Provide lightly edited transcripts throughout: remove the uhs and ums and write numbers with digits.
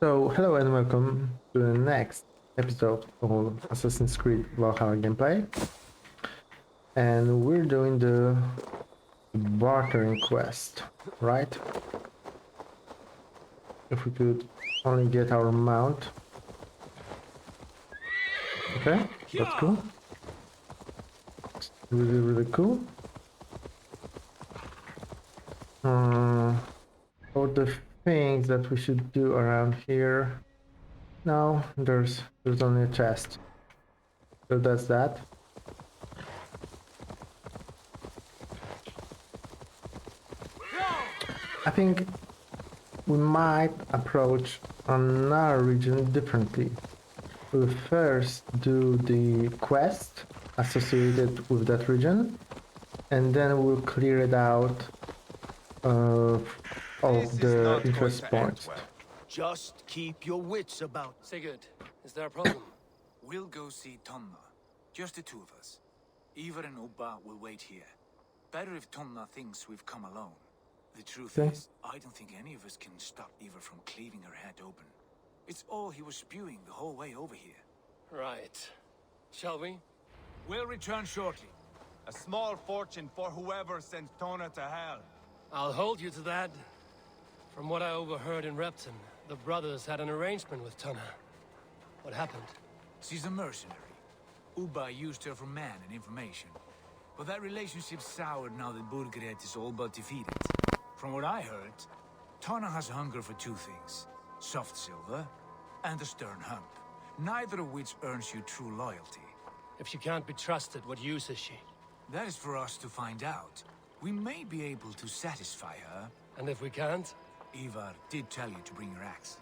So, hello and welcome to the next episode of Assassin's Creed Valhalla gameplay. And we're doing the bartering quest, right? If we could only get our mount. Okay, that's cool. Really cool. For the things that we should do around here. No, there's only a chest. So that's that. I think we might approach another region differently. We'll first do the quest associated with that region, and then we'll clear it out of the interest points. Well. Just keep your wits about. Sigurd, is there a problem? We'll go see Tonna. Just the two of us. Eivor and Ubba will wait here. Better if Tonna thinks we've come alone. The truth is, I don't think any of us can stop Eivor from cleaving her head open. It's all he was spewing the whole way over here. Right. Shall we? We'll return shortly. A small fortune for whoever sent Tona to hell. I'll hold you to that. From what I overheard in Repton, the brothers had an arrangement with Tonna. What happened? She's a mercenary. Ubba used her for man and information. But that relationship soured now that Burgred is all but defeated. From what I heard, Tonna has a hunger for two things. Soft silver and a stern hump. Neither of which earns you true loyalty. If she can't be trusted, what use is she? That is for us to find out. We may be able to satisfy her. And if we can't? Eivor did tell you to bring your axe.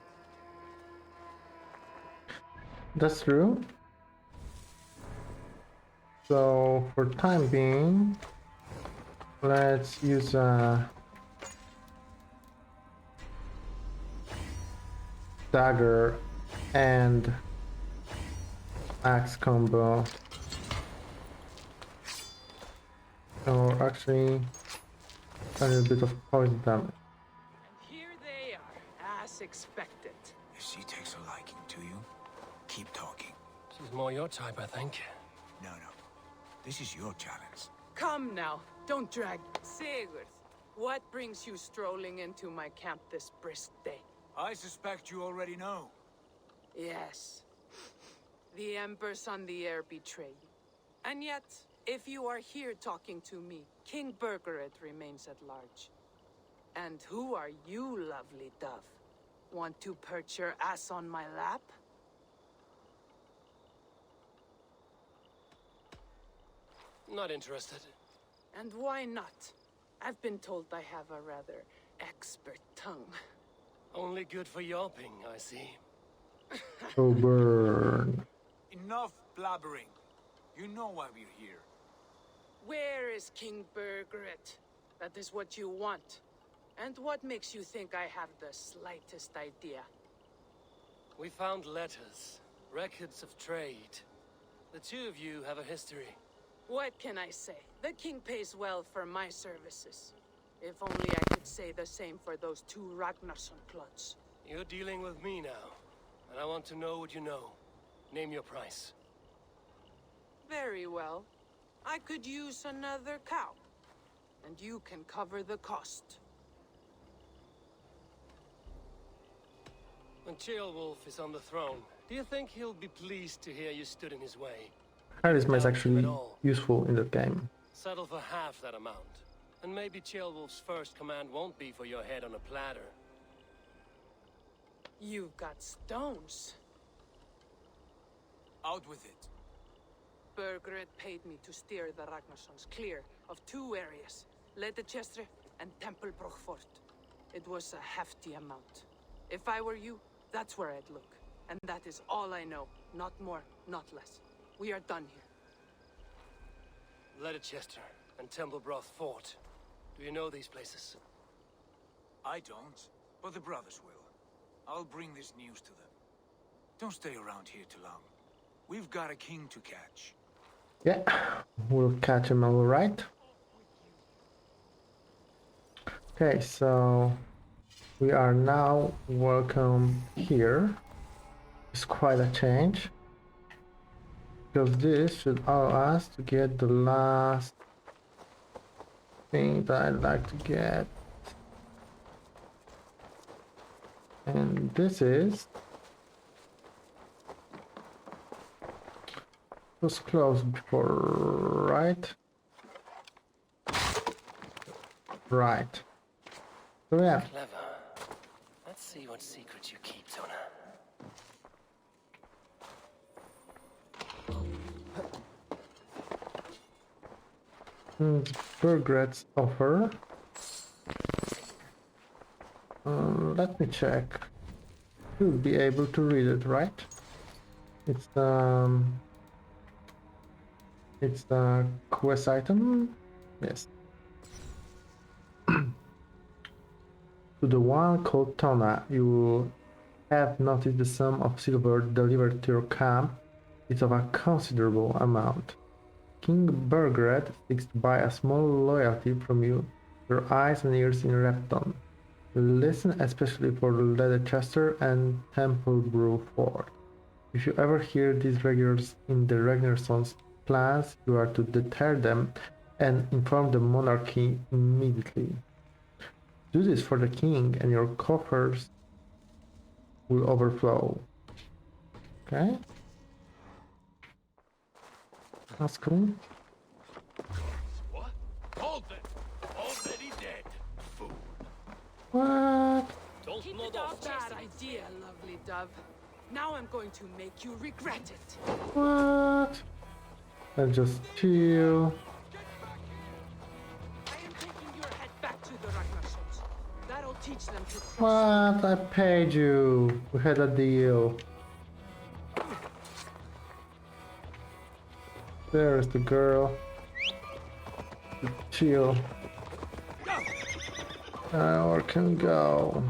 That's true. So, for time being, let's use a dagger and axe combo. Or actually, a little bit of poison damage. And here they are, as expected. If she takes a liking to you, keep talking. She's more your type, I think. No. This is your challenge. Come now, don't drag. Sigurd, what brings you strolling into my camp this brisk day? I suspect you already know. Yes. The Embers on the air betray you. And yet, if you are here talking to me, King Burgred remains at large. And who are you, lovely dove? Want to perch your ass on my lap? Not interested. And why not? I've been told I have a rather expert tongue. Only good for yelping, I see. Oh, burn. Enough blabbering. You know why we're here. Where is King Burgred? That is what you want. And what makes you think I have the slightest idea? We found letters, records of trade. The two of you have a history. What can I say? The king pays well for my services. If only I could say the same for those two Ragnarsson clods. You're dealing with me now, and I want to know what you know. Name your price. Very well. I could use another cow. And you can cover the cost. When Ceolwulf is on the throne, do you think he'll be pleased to hear you stood in his way? Charisma is actually useful in that game. Settle for half that amount. And maybe Ceolwulf's first command won't be for your head on a platter. You've got stones. Out with it. Burgred paid me to steer the Ragnarssons clear of two areas, Ledecestre and Templar Order. It was a hefty amount. If I were you, that's where I'd look. And that is all I know. Not more, not less. We are done here. Ledecestre and Templar Fort. Do you know these places? I don't, but the brothers will. I'll bring this news to them. Don't stay around here too long. We've got a king to catch. Yeah, we'll catch him all right. Okay, so We are now welcome here. It's quite a change. Because this should allow us to get the last thing that I'd like to get. And this is was close before, right? Right. So yeah. Clever. Let's see what secrets you keep, Tona. Burgred's offer. Let me check. You'll be able to read it, right? It's the quest item. Yes. To the one called Tona, you have noticed the sum of silver delivered to your camp is of a considerable amount. King Burgred seeks to buy a small loyalty from you, your eyes and ears in Repton. Listen especially for Ledecestre and Temple Fort. If you ever hear these regulars in the Ragnarson's plans, you are to deter them and inform the monarchy immediately. Do this for the king and your coffers will overflow. Okay? That's cool. What? Hold it! Already dead, fool. What? Don't Keep know it off. Bad idea, lovely dove. Now I'm going to make you regret it. What? Let's just chill. I am taking your head back to the Ragnarsons. That'll teach them to cross. What? I paid you. We had a deal. There's the girl. Chill. Or can go.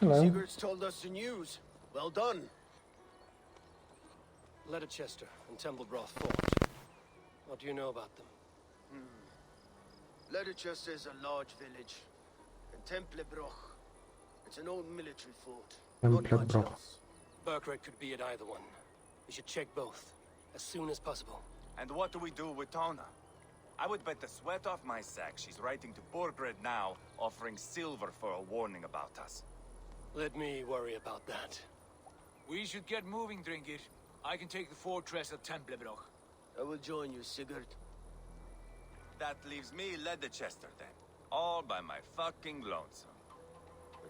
Hello. Sigurd's told us the news. Well done. Ledecestre and Templar Fort. What do you know about them? Ledecestre is a large village. And Templar it's an old military fort. Not Templar much Broch. else. Burkred could be at either one. We should check both, as soon as possible. And what do we do with Tona? I would bet the sweat off my sack she's writing to Borgred now, offering silver for a warning about us. Let me worry about that. We should get moving, Drinkit. I can take the fortress of Templebroch. I will join you, Sigurd. That leaves me Ledecestre then. All by my fucking lonesome.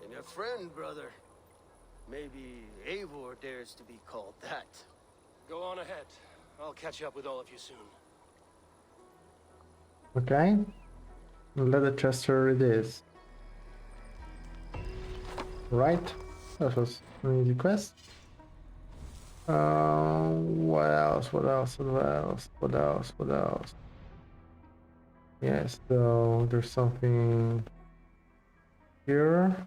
And your friend, brother. Maybe Eivor dares to be called that. Go on ahead. I'll catch up with all of you soon. Okay. Ledecestre it is. Right. That was an easy quest. What else? What else? What else? What else? What else? Yes, so there's something here.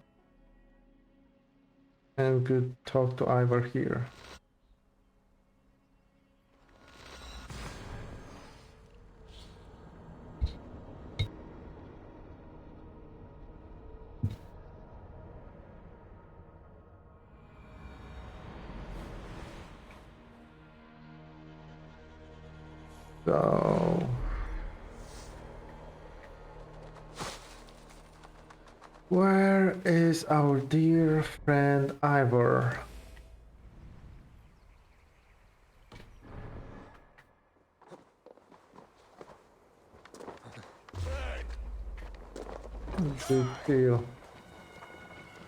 And we could talk to Eivor here. So where is our dear friend Eivor? Big deal.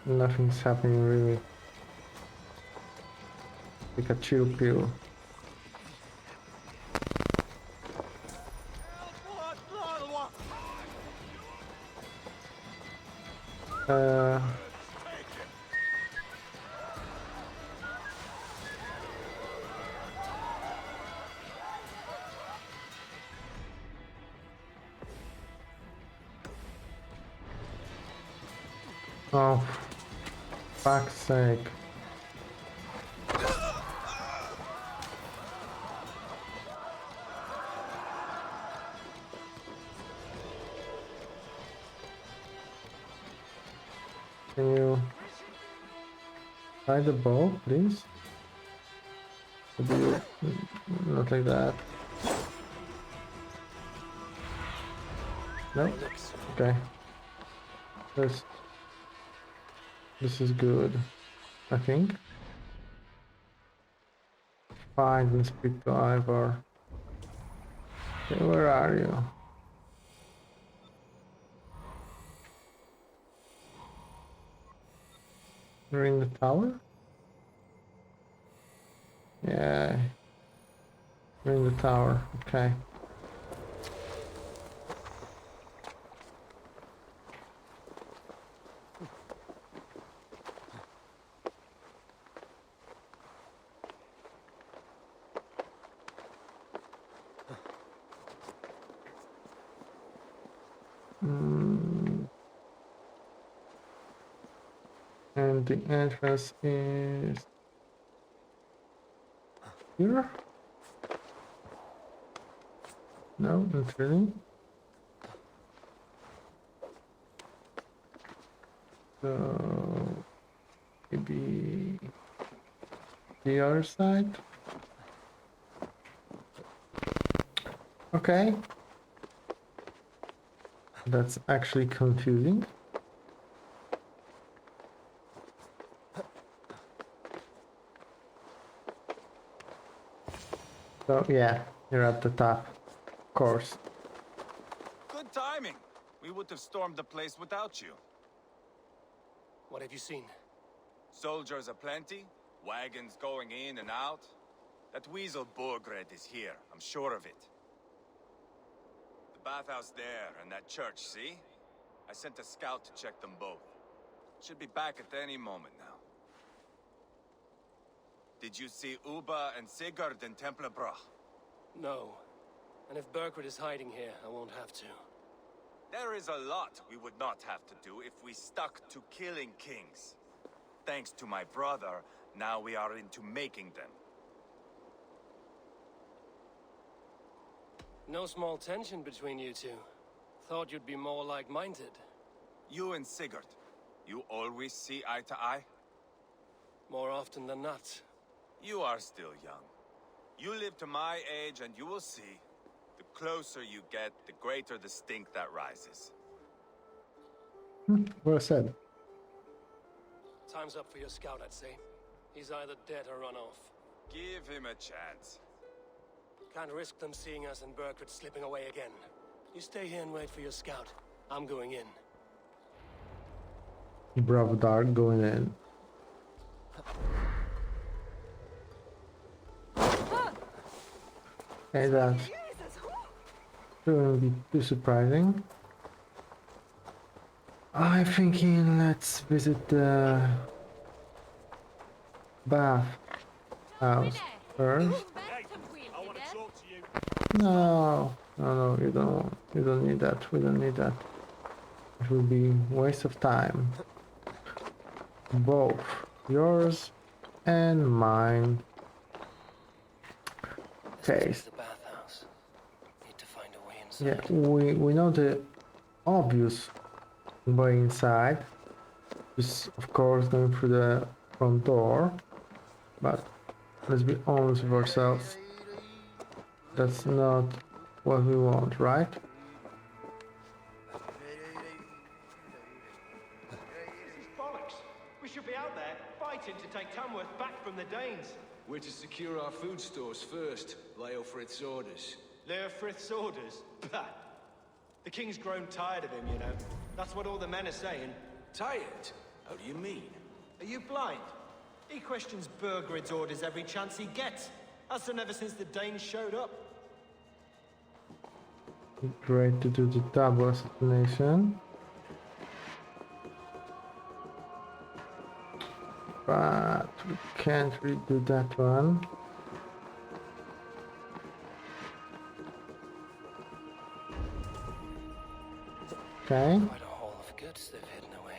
Nothing's happening really. Like a chill pill. Oh, fuck's sake. Can you try the bow, please? Or do you... not like that. No? Okay. This is good, I think. Find and speak to Eivor. Okay, where are you? You're in the tower? Yeah. You're in the tower, okay. And the entrance is here? No, not really. So maybe the other side. Okay. That's actually confusing. So yeah, you're at the top, of course. Good timing. We would have stormed the place without you. What have you seen? Soldiers aplenty, wagons going in and out. That weasel Borgred is here, I'm sure of it. The bathhouse there and that church, see? I sent a scout to check them both. Should be back at any moment now. Did you see Uba and Sigurd in Templar Order? No. And if Berkred is hiding here, I won't have to. There is a lot we would not have to do if we stuck to killing kings. Thanks to my brother, now we are into making them. No small tension between you two. Thought you'd be more like-minded. You and Sigurd, you always see eye to eye? More often than not. You are still young. You live to my age and you will see. The closer you get, the greater the stink that rises. Well said. Time's up for your scout, I'd say. He's either dead or run off. Give him a chance. Can't risk them seeing us and Berkred slipping away again. You stay here and wait for your scout. I'm going in. Bravo Dark going in. Okay, that shouldn't be too surprising. I'm thinking let's visit the bath house first. No, you don't need that. We don't need that. It will be waste of time. Both yours and mine. Okay. The bathhouse. Need to find a way inside. Yeah, we know the obvious way inside. Is of course going through the front door, but let's be honest with ourselves. That's not what we want, right? This is bollocks. We should be out there fighting to take Tamworth back from the Danes. We're to secure our food stores first. Leofrith's orders. Leofrith's orders? Bah! The king's grown tired of him, you know. That's what all the men are saying. Tired? How do you mean? Are you blind? He questions Bergred's orders every chance he gets. Has done ever since the Danes showed up. Great to do the double assassination. But we can't really do that one. Okay. Quite a haul of goods they've hidden away.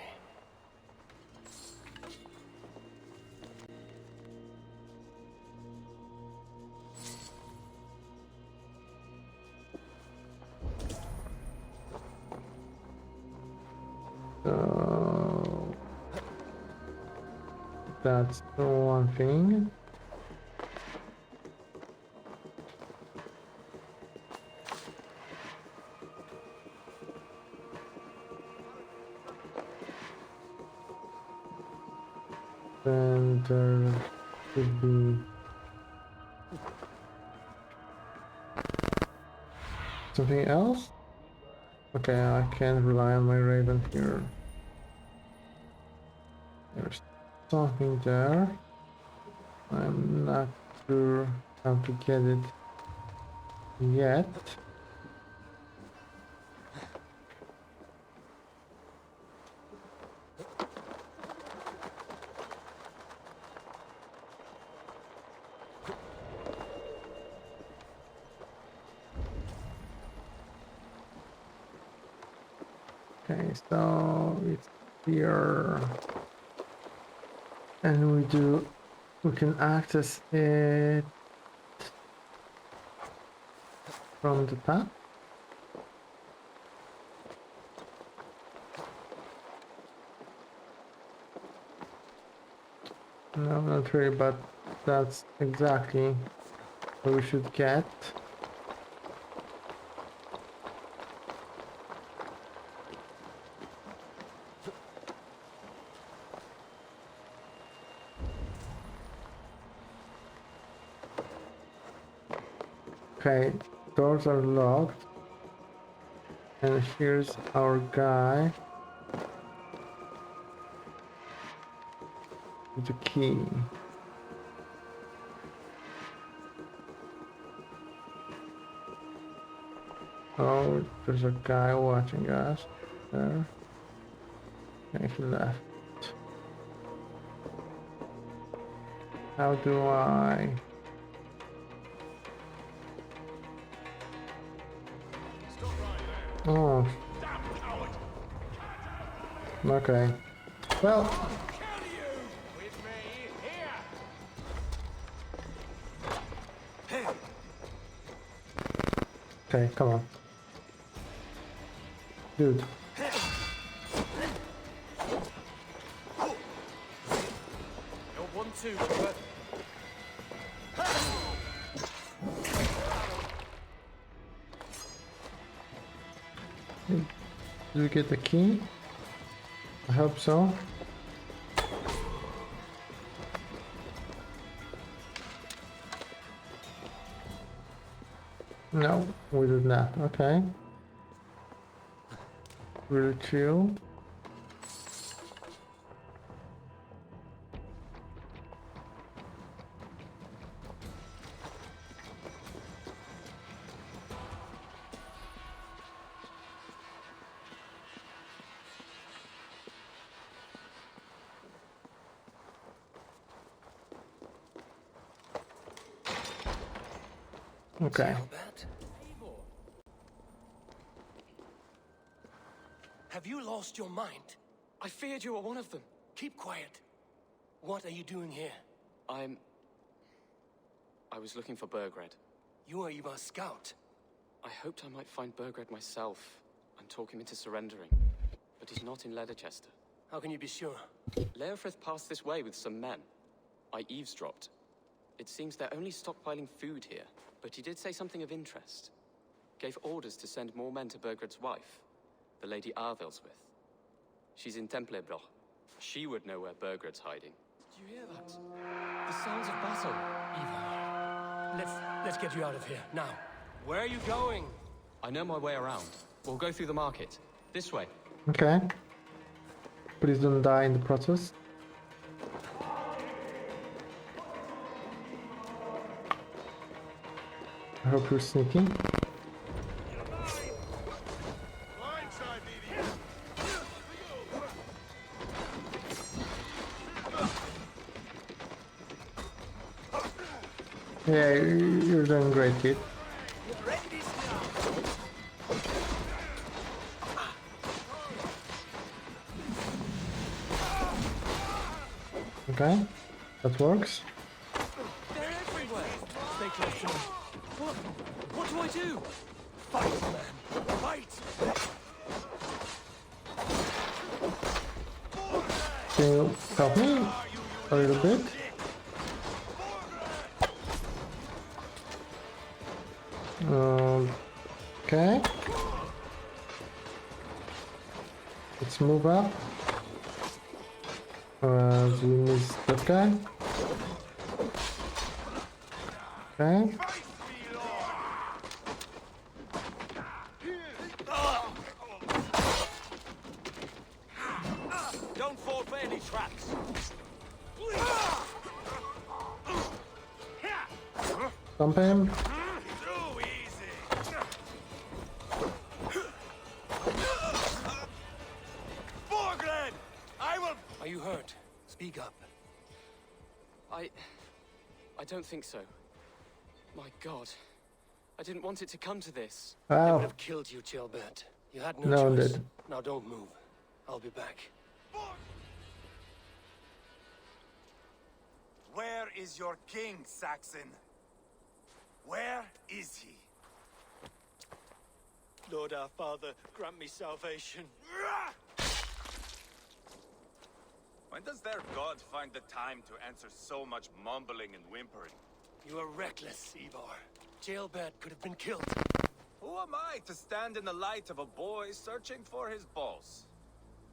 That's one thing. Then there should be something else. Okay, I can't rely on my raven here. There's something there. I'm not sure how to get it yet. Okay, so it's here, and we can access it from the path. No, not really, but that's exactly what we should get. Okay, doors are locked. And here's our guy with the key. Oh, there's a guy watching us there. Okay, he left. How do I... Oh. Okay. Well. Okay, come on. Dude. Did we get the key? I hope so. No, we did not. Okay. Really chill. Okay. Eivor. Have you lost your mind? I feared you were one of them. Keep quiet. What are you doing here? I was looking for Burgred. You are Eivor's scout. I hoped I might find Burgred myself and talk him into surrendering. But he's not in Ledecestre. How can you be sure? Leofrith passed this way with some men. I eavesdropped. It seems they're only stockpiling food here, but he did say something of interest. Gave orders to send more men to Burgred's wife, the Lady Arvelswith. She's in Templar Order. She would know where Burgred's hiding. Did you hear that? The sounds of battle. Eivor, let's get you out of here, now. Where are you going? I know my way around. We'll go through the market. This way. Okay. Please don't die in the process. I hope you're sneaking. Yeah, you're doing great, kid. Okay, that works. They're everywhere. Stay close to me. What do I do? Fight, man. Fight! Can you help me? a little bit. Okay. Let's move up. We miss that guy. Okay. Don't fall for any traps. Dump him. Too easy. Borgred! I will... Are you hurt? Speak up. I don't think so. My God. I didn't want it to come to this. They would Wow. have killed you, Gilbert. You had no No one choice. did. Now don't move. I'll be back. Where is your king, Saxon? Where is he? Lord our Father, grant me salvation. When does their god find the time to answer so much mumbling and whimpering? You are reckless, Eivor. Jailbird could have been killed. Who am I to stand in the light of a boy searching for his balls?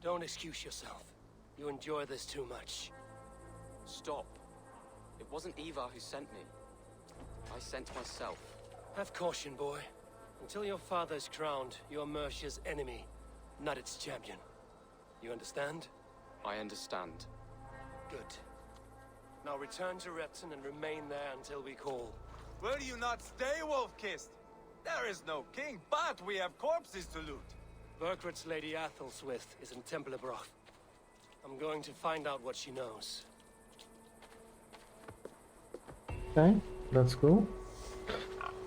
Don't excuse yourself. You enjoy this too much. Stop. It wasn't Eivor who sent me. I sent myself. Have caution, boy. Until your father's crowned, you're Mercia's enemy, not its champion. You understand? I understand. Good. Now return to Repton and remain there until we call. Will you not stay, Wolf-Kissed? There is no king, but we have corpses to loot. Burgred's Lady Athelstwith is in Templar Order. I'm going to find out what she knows. Okay, that's cool.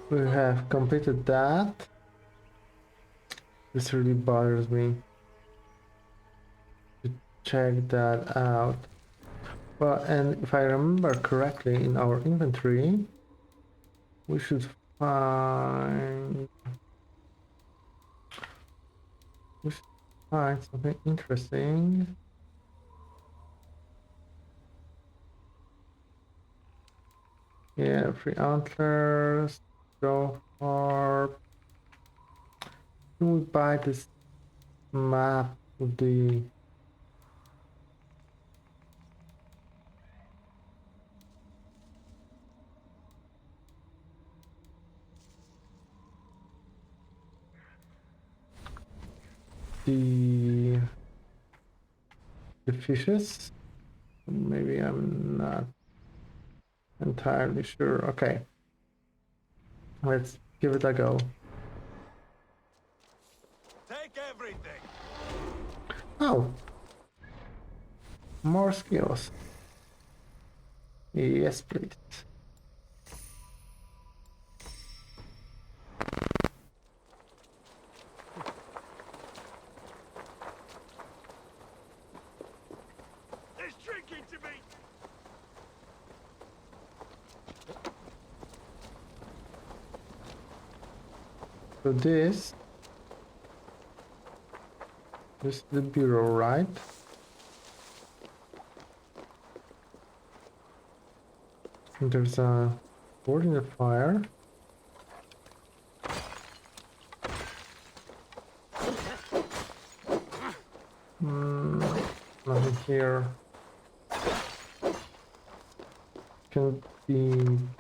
We have completed that. This really bothers me. To check that out. Well, and if I remember correctly, in our inventory, we should find something interesting. Yeah, free antlers, go harp. Can we buy this map with the fishes? Maybe I'm not entirely sure. Okay, let's give it a go. Take everything. Oh, more skills. Yes, please. There's drinking to me. So this is the bureau, right? And there's a board in the fire. Nothing here. Can be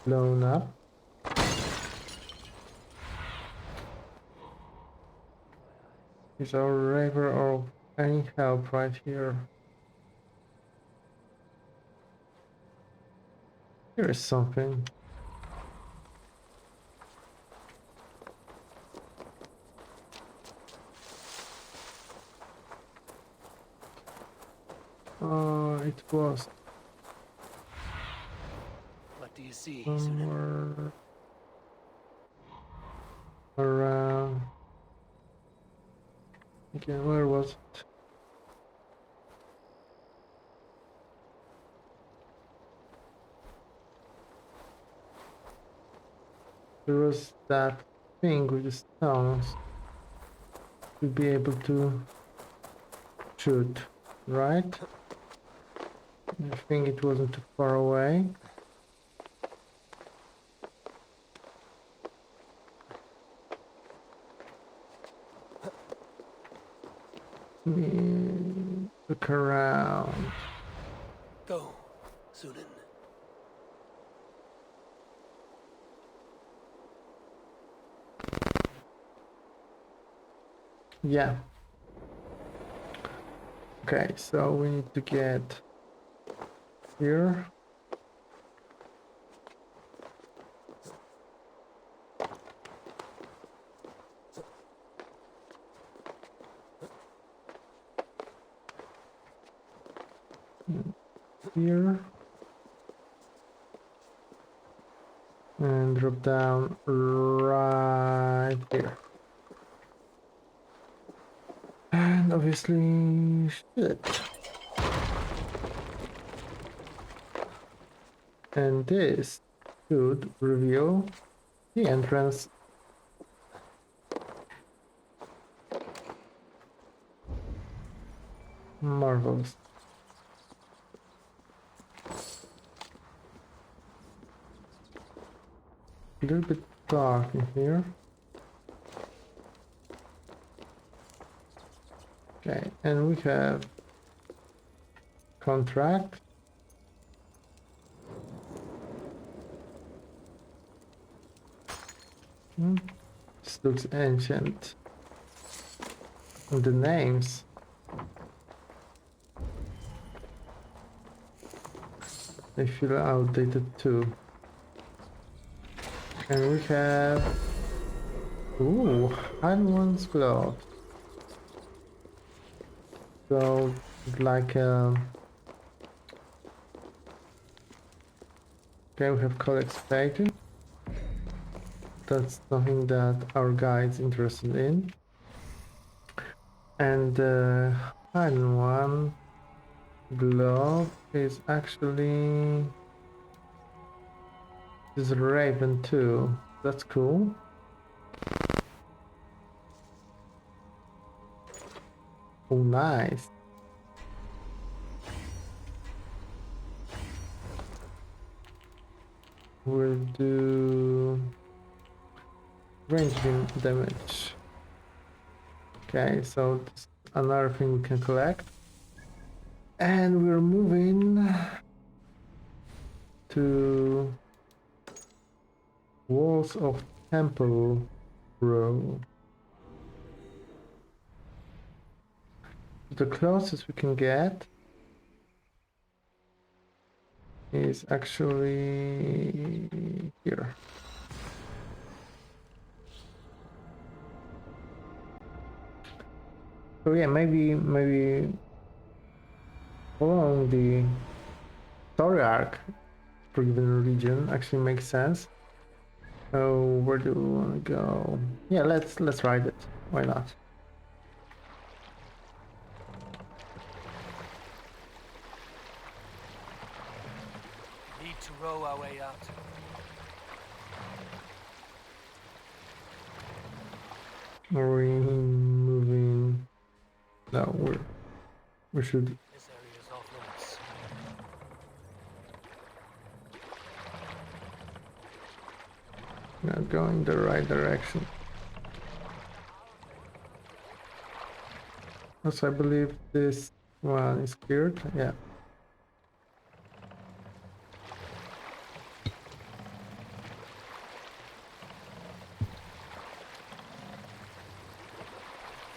blown up. Is our raver of any help right here? Here is something. It was What do you see, Sunan? somewhere around. Okay, where was it? There was that thing with the stones to be able to shoot, right? I think it wasn't too far away. Let me look around. Go, Sunan. Yeah. Okay, so we need to get here. Here. And drop down right here. And obviously shit. And this should reveal the entrance. Marvelous. A little bit dark in here. Okay, and we have contract. This looks ancient. And the names. They feel outdated too. And we have... Ooh, Iron's glove. So, like okay, we have collect status. That's something that our guide's interested in. And the Iron one glove is actually... This is Raven too. That's cool. Oh, nice. We'll do range damage. Okay, so this is another thing we can collect. And we're moving to Walls of Temple Row. The closest we can get is actually here. So yeah, maybe following the story arc for given region actually makes sense. Oh, where do we want to go? Yeah, let's ride it. Why not? Need to row our way out. Are we moving? No, we should. This area is off limits. Not going the right direction. Also, I believe this one is cleared. Yeah.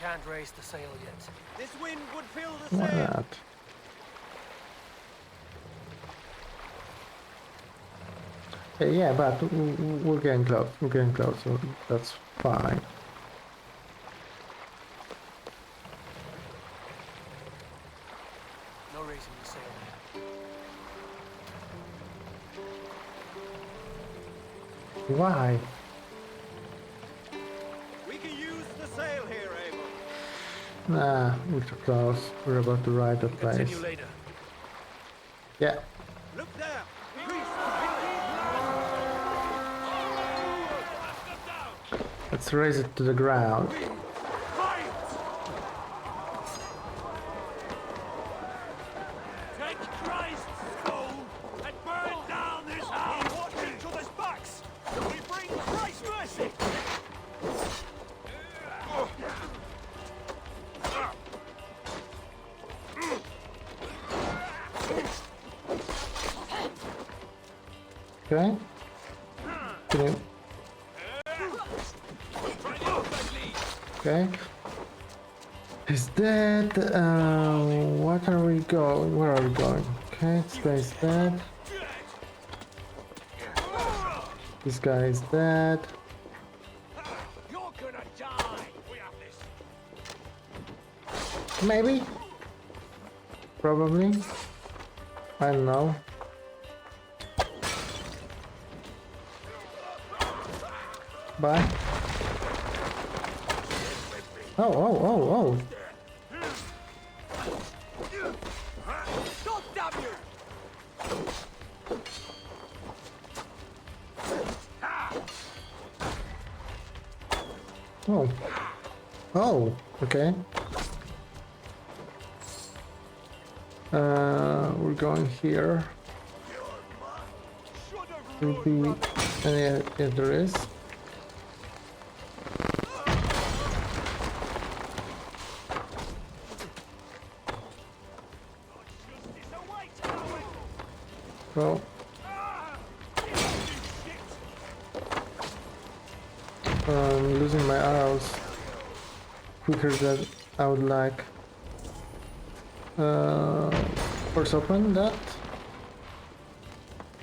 Can't raise the sail yet. This wind would fill the Why sail. not? Yeah, but we're getting close. We're getting close, so that's fine. No raising the sail yet. Why? We can use the sail here, Eivor. Nah, we're too close. We're about to ride the place. Continue later. Yeah. Look there. Let's raise it to the ground. Take Christ! Okay. Can you... Okay. He's dead. What are we going? Where are we going? Okay, this guy is dead. This guy is dead. You're gonna die. We have this. Maybe. Probably. I don't know. Bye. Oh, oh, oh, oh. God damn you! Oh. Oh, okay. We're going here. Will be any if there is. Well, I'm losing my arrows quicker than I would like. Force open that.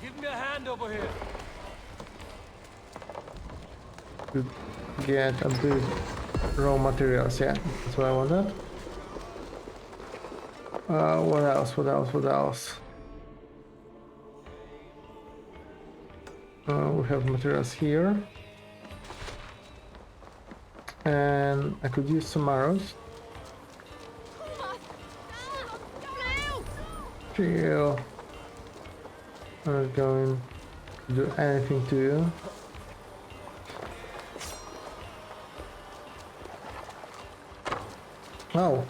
Give me a hand over here. To get a bit raw materials, yeah, that's what I wanted. What else? What else? What else? We have materials here. And I could use some arrows. Chill. I'm not going to do anything to you. Oh.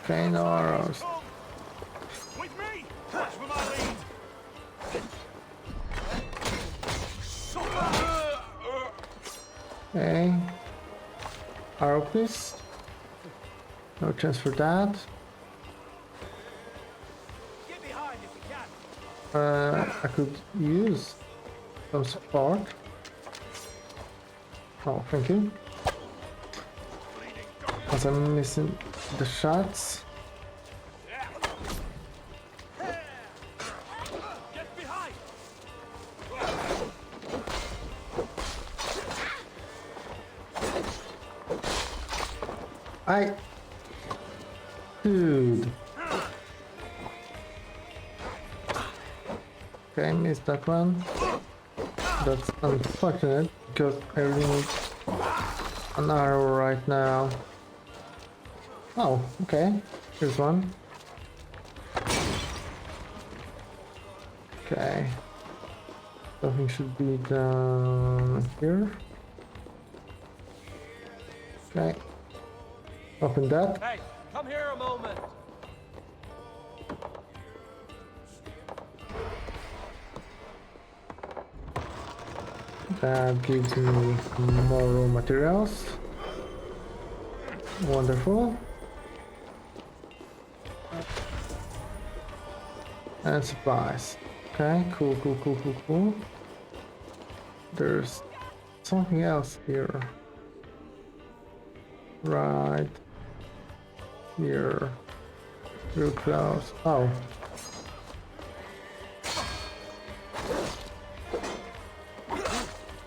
Okay, no arrows. With me! That's for my lead! Okay. Arrow, please. No chance for that. Get behind if you can. I could use some support. Oh, thank you. Because I'm missing the shots. Get behind! Dude. Okay, missed that one. That's unfortunate because I really need an arrow right now. Oh, okay. Here's one. Okay. Something should be down here. Okay. Open that. Hey, come here a moment. That gives me more raw materials. Wonderful. And supplies. Okay, cool, cool, cool, cool, cool. There's something else here. Right here. Real close. Oh.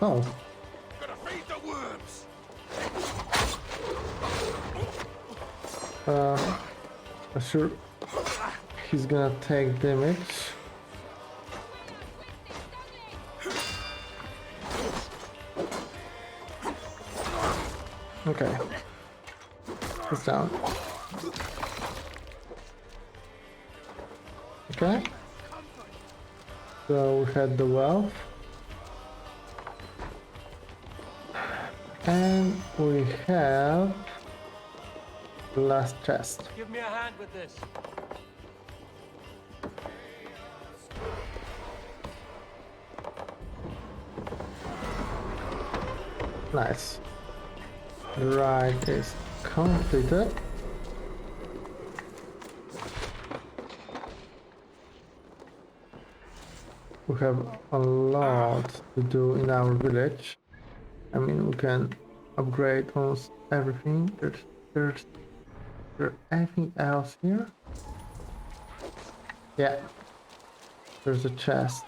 Oh. Gonna feed the worms! I'm sure he's gonna take damage. Okay. He's down. Okay. So we had the wealth. And we have the last chest. Give me a hand with this. Nice. The ride is completed. we have a lot to do in our village. I mean, we can upgrade almost everything. There's there anything else here? Yeah, there's a chest.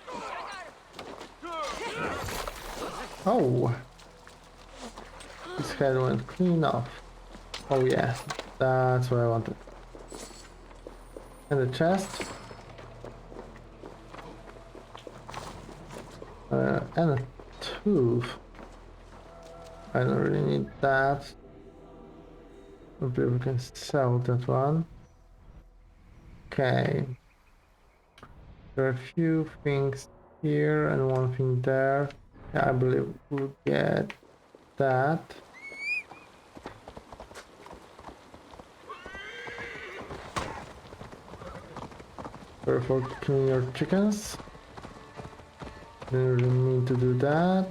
Oh, his head went clean off. Oh yeah, that's what I wanted. And the chest. And a tooth. I don't really need that. I believe we can sell that one. Okay. There are a few things here and one thing there. Yeah, I believe we'll get that. Sorry for killing your chickens. Didn't really mean to do that.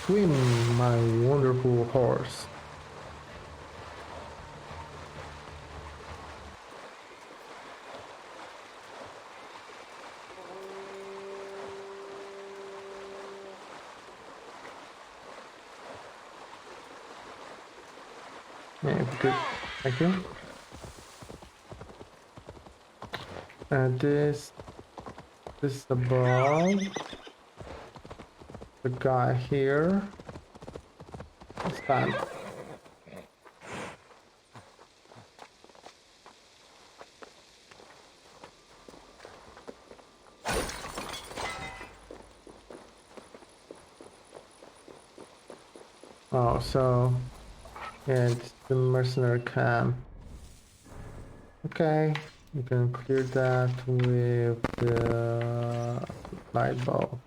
Swim, my wonderful horse. Yeah, good. Thank you. This is the ball. The guy here. Stand. Oh, so yeah, it's the mercenary camp. Okay, you can clear that with the light bulb.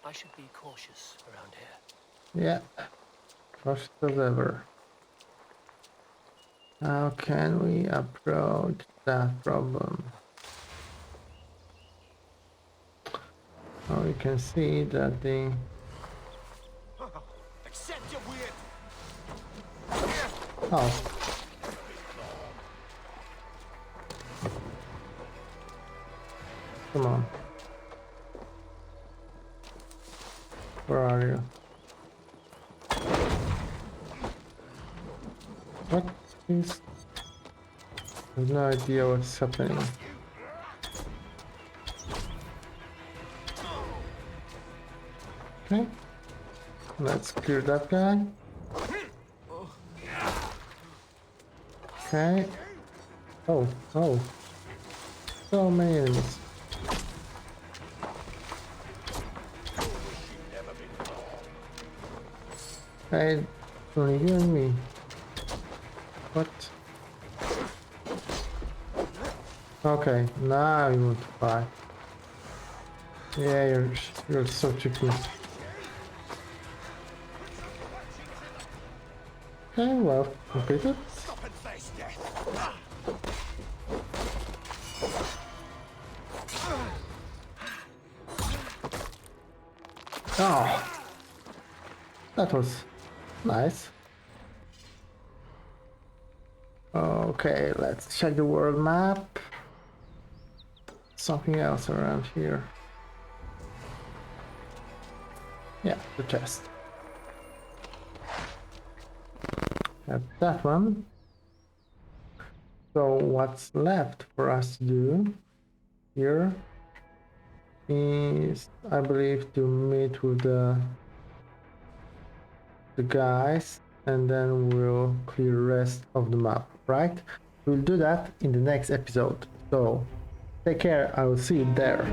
I should be cautious around here. Yeah, cautious as ever. How can we approach that problem? Oh, you can see that the Accept your weird. oh. Come on. Where are you? What is... I have no idea what's happening. Okay. Let's clear that guy. Okay. Oh, oh. So many enemies. Hey, only you and me. What? Okay, now you want to fight. Yeah, you're so tricky. Okay, well, completed. Oh, that was nice. Okay, let's check the world map. Something else around here. Yeah, the chest. Have that one. So what's left for us to do here is, I believe, to meet with the guys, and then we'll clear the rest of the map, right? We'll do that in the next episode. So take care, I will see you there.